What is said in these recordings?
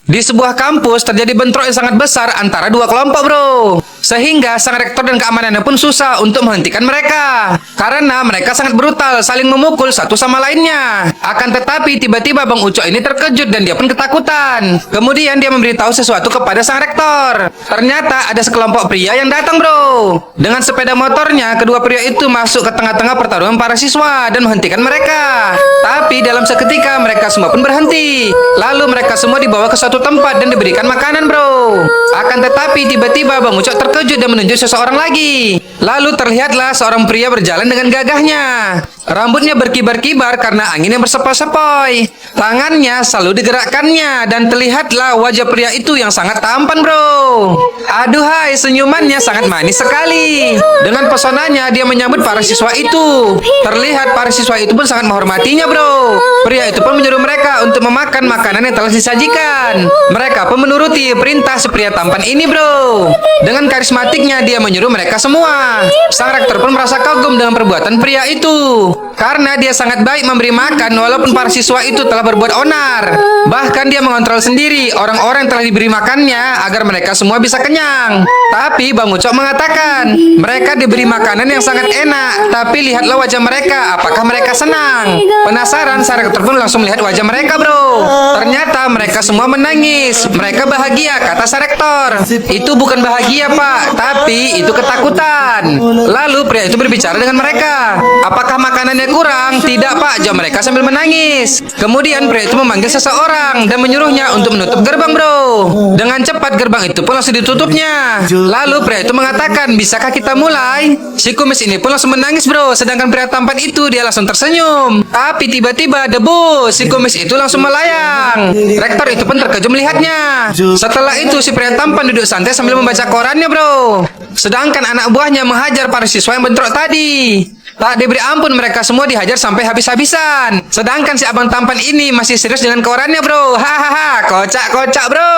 Di sebuah kampus terjadi bentrok yang sangat besar antara dua kelompok, bro. Sehingga sang rektor dan keamanannya pun susah untuk menghentikan mereka. Karena mereka sangat brutal, saling memukul satu sama lainnya. Akan tetapi tiba-tiba Bang Ucok ini terkejut dan dia pun ketakutan. Kemudian dia memberitahu sesuatu kepada sang rektor. Ternyata ada sekelompok pria yang datang, bro. Dengan sepeda motornya, kedua pria itu masuk ke tengah-tengah pertarungan para siswa dan menghentikan mereka. Tapi dalam seketika mereka semua pun berhenti. Lalu mereka semua dibawa ke suatu tempat dan diberikan makanan, bro. Akan tetapi tiba-tiba Bang Ucok terkejut dan menunjuk seseorang lagi. Lalu terlihatlah seorang pria berjalan dengan gagahnya. Rambutnya berkibar-kibar karena angin yang bersepoi-sepoi. Tangannya selalu digerakkannya dan terlihatlah wajah pria itu yang sangat tampan, bro. Aduhai, senyumannya sangat manis sekali. Dengan pesonanya dia menyambut para siswa itu. Terlihat para siswa itu pun sangat menghormatinya, bro. Pria itu pun menyuruh mereka untuk memakan makanan yang telah disajikan. Mereka pun menuruti perintah si pria tampan ini, bro. Dengan karismatiknya dia menyuruh mereka semua. Sang rektor pun merasa kagum dengan perbuatan pria itu. Karena dia sangat baik memberi makan walaupun para siswa itu telah berbuat onar. Bahkan dia mengontrol sendiri orang-orang yang telah diberi makannya agar mereka semua bisa kenyang. Tapi Bang Ucok mengatakan mereka diberi makanan yang sangat enak. Tapi lihatlah wajah mereka, apakah mereka senang? Penasaran, sang rektor pun langsung melihat wajah mereka, bro. Ternyata mereka semua menangis. Mereka bahagia, kata sang rektor. Itu bukan bahagia, Pak, tapi itu ketakutan. Lalu pria itu berbicara dengan mereka. Apakah makanannya kurang? Tidak, Pak, jawab mereka sambil menangis. Kemudian pria itu memanggil seseorang dan menyuruhnya untuk menutup gerbang, bro. Dengan cepat gerbang itu pun langsung ditutupnya. Lalu pria itu mengatakan, bisakah kita mulai? Si kumis ini pun langsung menangis, bro. Sedangkan pria tampan itu dia langsung tersenyum. Tapi tiba-tiba debu si kumis itu langsung melayang. Rektor itu pun terkejut melihatnya. Setelah itu si pria tampan duduk santai sambil membaca korannya, bro. Sedangkan anak buahnya menghajar para siswa yang bentrok tadi. Tak diberi ampun, mereka semua dihajar sampai habis-habisan. Sedangkan si abang tampan ini masih serius dengan korannya, bro. Hahaha, kocak-kocak, bro.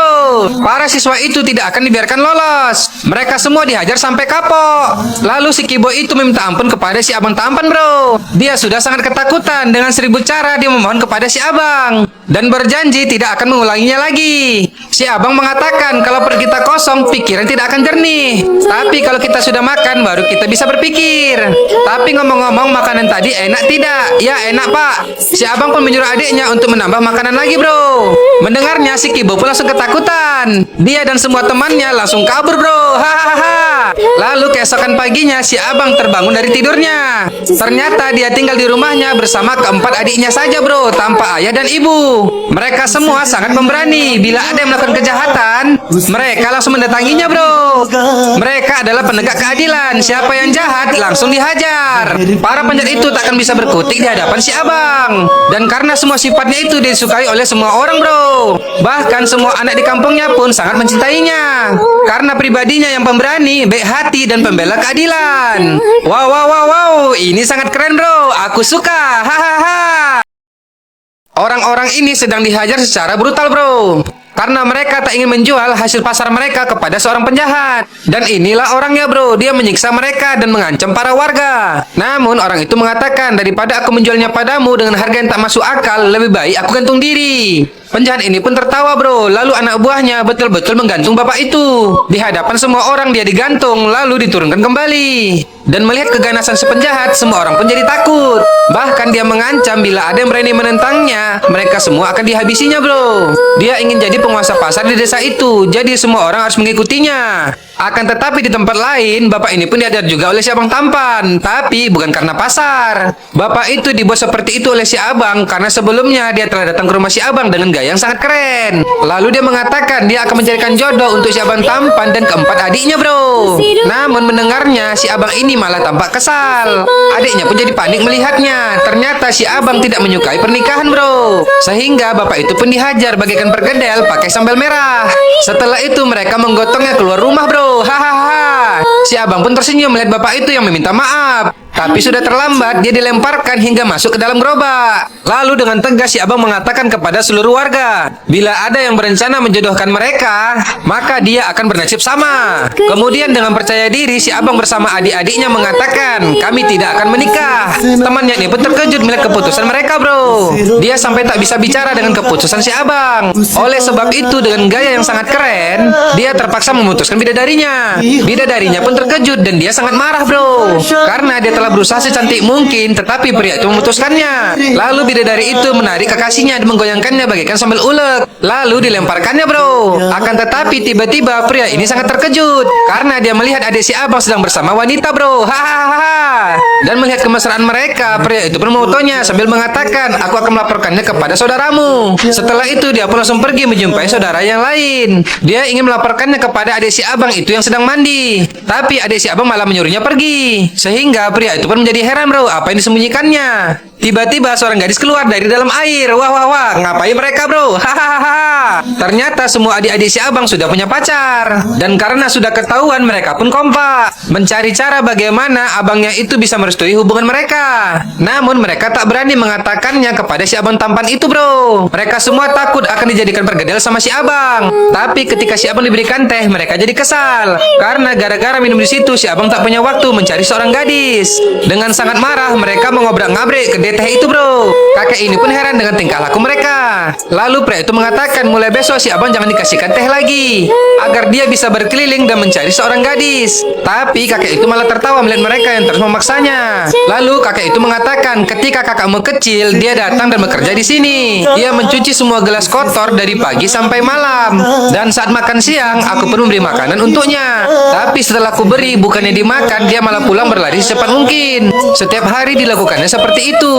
Para siswa itu tidak akan dibiarkan lolos. Mereka semua dihajar sampai kapok. Lalu si Kibo itu meminta ampun kepada si abang tampan, bro. Dia sudah sangat ketakutan. Dengan 1000 cara dia memohon kepada si abang dan berjanji tidak akan mengulanginya lagi. Si abang mengatakan kalau perut kita kosong, pikiran tidak akan jernih. Tapi kalau kita sudah makan, baru kita bisa berpikir. Tapi ngomong-ngomong, makanan tadi enak tidak? Ya, enak, Pak. Si abang pun menyuruh adiknya untuk menambah makanan lagi, bro. Mendengarnya, si Kibo pun langsung ketakutan. Dia dan semua temannya langsung kabur, bro. Hahaha. Lalu keesokan paginya, si abang terbangun dari tidurnya. Ternyata dia tinggal di rumahnya bersama keempat adiknya saja, bro, tanpa ayah dan ibu. Mereka semua sangat pemberani. Bila ada yang melakukan kejahatan, mereka langsung mendatanginya, bro. Mereka adalah penegak keadilan. Siapa yang jahat langsung dihajar. Para penjahat itu tak akan bisa berkutik di hadapan si abang. Dan karena semua sifatnya itu disukai oleh semua orang, bro. Bahkan semua anak di kampungnya pun sangat mencintainya. Karena pribadinya yang pemberani, baik hati, dan pembela keadilan. Wow, wow, wow, wow. Ini sangat keren, bro. Aku suka. Hahaha. Orang-orang ini sedang dihajar secara brutal, bro. Karena mereka tak ingin menjual hasil pasar mereka kepada seorang penjahat. Dan inilah orangnya, bro. Dia menyiksa mereka dan mengancam para warga. Namun orang itu mengatakan, daripada aku menjualnya padamu dengan harga yang tak masuk akal, lebih baik aku gantung diri. Penjahat ini pun tertawa, bro. Lalu anak buahnya betul-betul menggantung bapak itu. Di hadapan semua orang dia digantung, lalu diturunkan kembali. Dan melihat keganasan si penjahat, semua orang pun jadi takut. Bahkan dia mengancam bila ada yang berani menentangnya, mereka semua akan dihabisinya, bro. Dia ingin jadi penguasa pasar di desa itu, jadi semua orang harus mengikutinya. Akan tetapi di tempat lain, bapak ini pun dihajar juga oleh si abang tampan. Tapi bukan karena pasar. Bapak itu dibuat seperti itu oleh si abang karena sebelumnya dia telah datang ke rumah si abang dengan gaya yang sangat keren. Lalu dia mengatakan dia akan mencarikan jodoh untuk si abang tampan dan keempat adiknya, bro. Namun mendengarnya, si abang ini malah tampak kesal. Adiknya pun jadi panik melihatnya. Ternyata si abang tidak menyukai pernikahan, bro. Sehingga bapak itu pun dihajar bagaikan perkedel pakai sambal merah. Setelah itu mereka menggotongnya keluar rumah, bro. Hahaha. Si abang pun tersenyum melihat bapak itu yang meminta maaf. Tapi sudah terlambat, dia dilemparkan hingga masuk ke dalam gerobak. Lalu dengan tegas si abang mengatakan kepada seluruh warga, bila ada yang berencana menjodohkan mereka, maka dia akan bernasib sama. Kemudian dengan percaya diri, si abang bersama adik-adiknya mengatakan, kami tidak akan menikah. Temannya ini pun terkejut melihat keputusan mereka, bro. Dia sampai tak bisa bicara dengan keputusan si abang. Oleh sebab itu, dengan gaya yang sangat keren, dia terpaksa memutuskan bidadarinya. Bidadarinya pun terkejut dan dia sangat marah, bro. Karena dia telah berusaha secantik mungkin, tetapi pria itu memutuskannya. Lalu bidadari itu menarik kekasihnya dan menggoyangkannya bagaikan sambal ulek. Lalu dilemparkannya, bro. Akan tetapi tiba-tiba pria ini sangat terkejut karena dia melihat adik si abang sedang bersama wanita, bro. Hahaha. Dan melihat kemesraan mereka, pria itu pun memotonya sambil mengatakan, aku akan melaporkannya kepada saudaramu. Setelah itu dia pun langsung pergi menjumpai saudara yang lain. Dia ingin melaporkannya kepada adik si abang itu yang sedang mandi. Tapi adik si abang malah menyuruhnya pergi. Sehingga pria itu pun menjadi heran, bro, apa yang disembunyikannya. Tiba-tiba seorang gadis keluar dari dalam air. Wah, wah, wah, ngapain mereka, bro? Hahaha. Ternyata semua adik-adik si abang sudah punya pacar. Dan karena sudah ketahuan, mereka pun kompak mencari cara bagaimana abangnya itu bisa merestui hubungan mereka. Namun mereka tak berani mengatakannya kepada si abang tampan itu, bro. Mereka semua takut akan dijadikan pergedel sama si abang. Tapi ketika si abang diberikan teh, mereka jadi kesal. Karena gara-gara minum di situ, si abang tak punya waktu mencari seorang gadis. Dengan sangat marah, mereka mengobrak-ngabrik kedai teh itu, bro. Kakek ini pun heran dengan tingkah laku mereka. Lalu pria itu mengatakan, mulai besok si abang jangan dikasihkan teh lagi, agar dia bisa berkeliling dan mencari seorang gadis. Tapi kakek itu malah tertawa melihat mereka yang terus memaksanya. Lalu kakek itu mengatakan, ketika kakakmu kecil, dia datang dan bekerja di sini. Dia mencuci semua gelas kotor dari pagi sampai malam. Dan saat makan siang, aku pun memberi makanan untuknya. Tapi setelah aku beri, bukannya dimakan, dia malah pulang berlari secepat mungkin. Setiap hari dilakukannya seperti itu.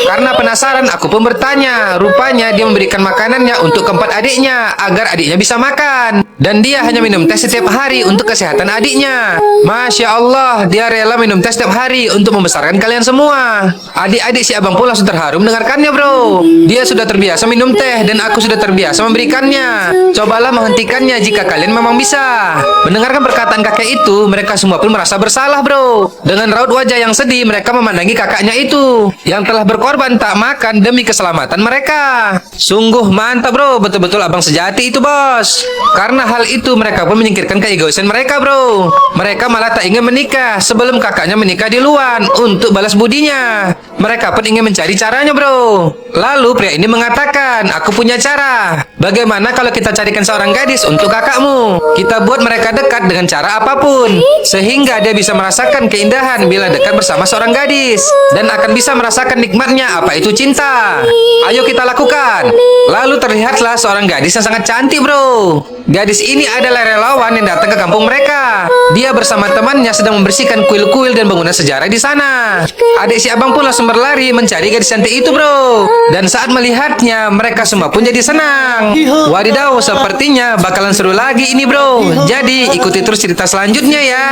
Karena penasaran, aku pun bertanya. Rupanya dia memberikan makanannya untuk keempat adiknya, agar adiknya bisa makan. Dan dia hanya minum teh setiap hari untuk kesehatan adiknya. Masya Allah, dia rela minum teh setiap hari untuk membesarkan kalian semua. Adik-adik si abang pun langsung terharu mendengarkannya, bro. Dia sudah terbiasa minum teh dan aku sudah terbiasa memberikannya. Cobalah menghentikannya jika kalian memang bisa. Mendengarkan perkataan kakek itu, mereka semua pun merasa bersalah, bro. Dengan raut wajah yang sedih, mereka memandangi kakaknya itu yang telah berkorban tak makan demi keselamatan mereka. Sungguh mantap, bro. Betul-betul abang sejati itu, bos. Karena hal itu, mereka pun menyingkirkan keegoisan mereka, bro. Mereka malah tak ingin menikah sebelum kakaknya menikah duluan untuk balas budinya. Mereka pun ingin mencari caranya, bro. Lalu pria ini mengatakan, aku punya cara. Bagaimana kalau kita carikan seorang gadis untuk kakakmu? Kita buat mereka dekat dengan cara apapun, sehingga dia bisa merasakan keindahan bila dekat bersama seorang gadis, dan akan bisa merasakan nikmatnya apa itu cinta. Ayo kita lakukan. Lalu terlihatlah seorang gadis yang sangat cantik, bro. Gadis ini adalah relawan yang datang ke kampung mereka. Dia bersama temannya sedang membersihkan kuil-kuil dan bangunan sejarah di sana. Adik si abang pun langsung berlari mencari gadis cantik itu, bro. Dan saat melihatnya, mereka semua pun jadi senang. Wadidaw, sepertinya bakalan seru lagi ini, bro. Jadi ikuti terus cerita selanjutnya ya.